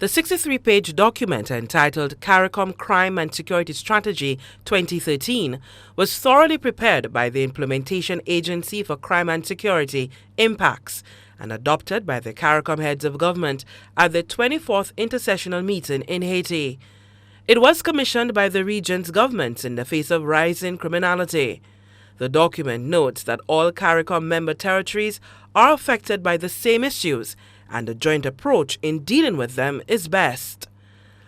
The 63-page document entitled CARICOM Crime and Security Strategy 2013 was thoroughly prepared by the Implementation Agency for Crime and Security, IMPACS, and adopted by the CARICOM heads of government at the 24th intersessional meeting in Haiti. It was commissioned by the region's governments in the face of rising criminality. The document notes that all CARICOM member territories are affected by the same issues, and a joint approach in dealing with them is best.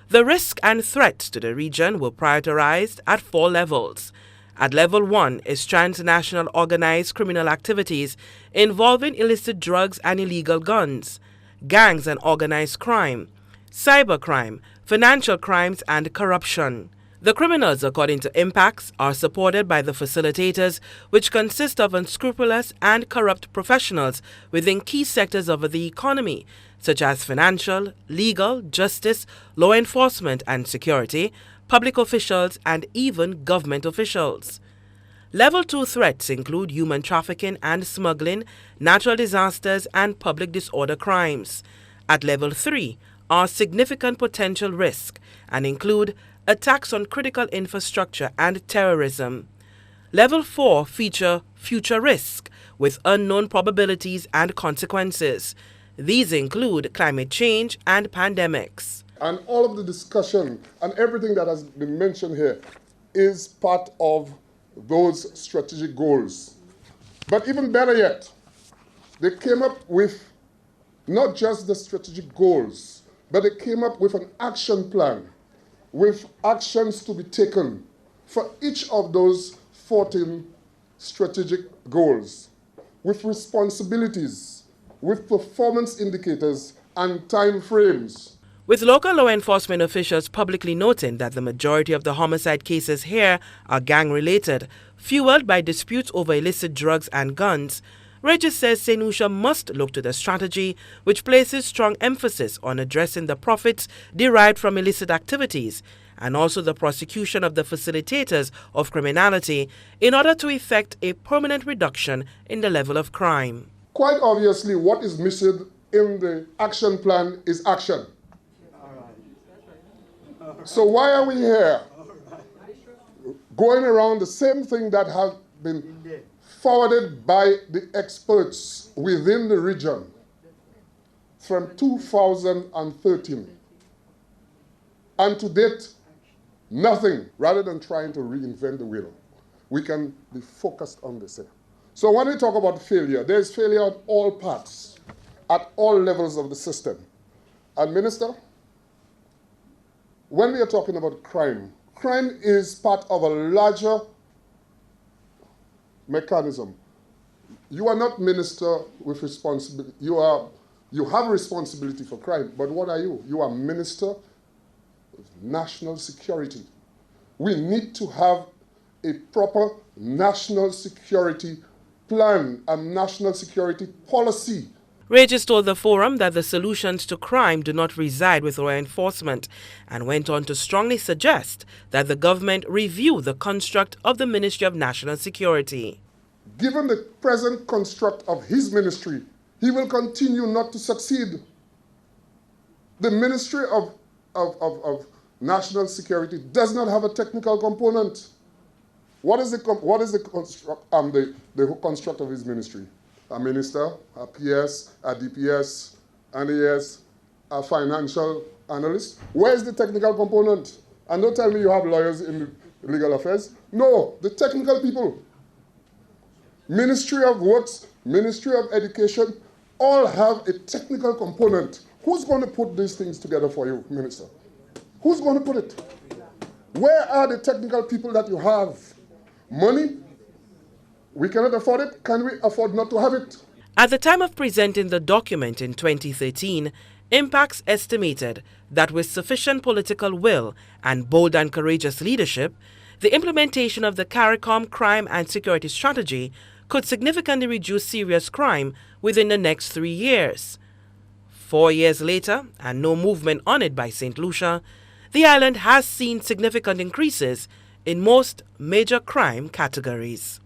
The risk and threats to the region were prioritized at 4 levels. At level 1 is transnational organized criminal activities involving illicit drugs and illegal guns, gangs and organized crime, cybercrime, financial crimes and corruption. The criminals, according to IMPACS, are supported by the facilitators, which consist of unscrupulous and corrupt professionals within key sectors of the economy, such as financial, legal, justice, law enforcement and security, public officials, and even government officials. Level 2 threats include human trafficking and smuggling, natural disasters, and public disorder crimes. At Level 3 are significant potential risk and include attacks on critical infrastructure and terrorism. Level 4 feature future risk with unknown probabilities and consequences. These include climate change and pandemics. And all of the discussion and everything that has been mentioned here is part of those strategic goals. But even better yet, they came up with not just the strategic goals, but they came up with an action plan with actions to be taken for each of those 14 strategic goals, with responsibilities, with performance indicators and time frames. With local law enforcement officials publicly noting that the majority of the homicide cases here are gang-related, fueled by disputes over illicit drugs and guns, REGIS says St. Lucia must look to the strategy which places strong emphasis on addressing the profits derived from illicit activities and also the prosecution of the facilitators of criminality in order to effect a permanent reduction in the level of crime. Quite obviously, what is missing in the action plan is action. So why are we here going around the same thing that has been forwarded by the experts within the region from 2013. And to date, nothing, rather than trying to reinvent the wheel. We can be focused on this here. So when we talk about failure, there's failure at all parts, at all levels of the system. And Minister, when we are talking about crime, crime is part of a larger mechanism. You are not minister with responsibility. You have responsibility for crime, but what are you? You are minister of national security. We need to have a proper national security plan and national security policy. REGIS told the forum that the solutions to crime do not reside with law enforcement and went on to strongly suggest that the government review the construct of the Ministry of National Security. Given the present construct of his ministry, he will continue not to succeed. The Ministry of National Security does not have a technical component. What is the construct of his ministry? A minister, a PS, a DPS, an AS, a financial analyst. Where is the technical component? And don't tell me you have lawyers in legal affairs. No, the technical people. Ministry of Works, Ministry of Education, all have a technical component. Who's going to put these things together for you, Minister? Who's going to put it? Where are the technical people that you have? Money? We cannot afford it. Can we afford not to have it? At the time of presenting the document in 2013, IMPACS estimated that with sufficient political will and bold and courageous leadership, the implementation of the CARICOM Crime and Security Strategy could significantly reduce serious crime within the next 3 years. 4 years later, and no movement on it by St. Lucia, the island has seen significant increases in most major crime categories.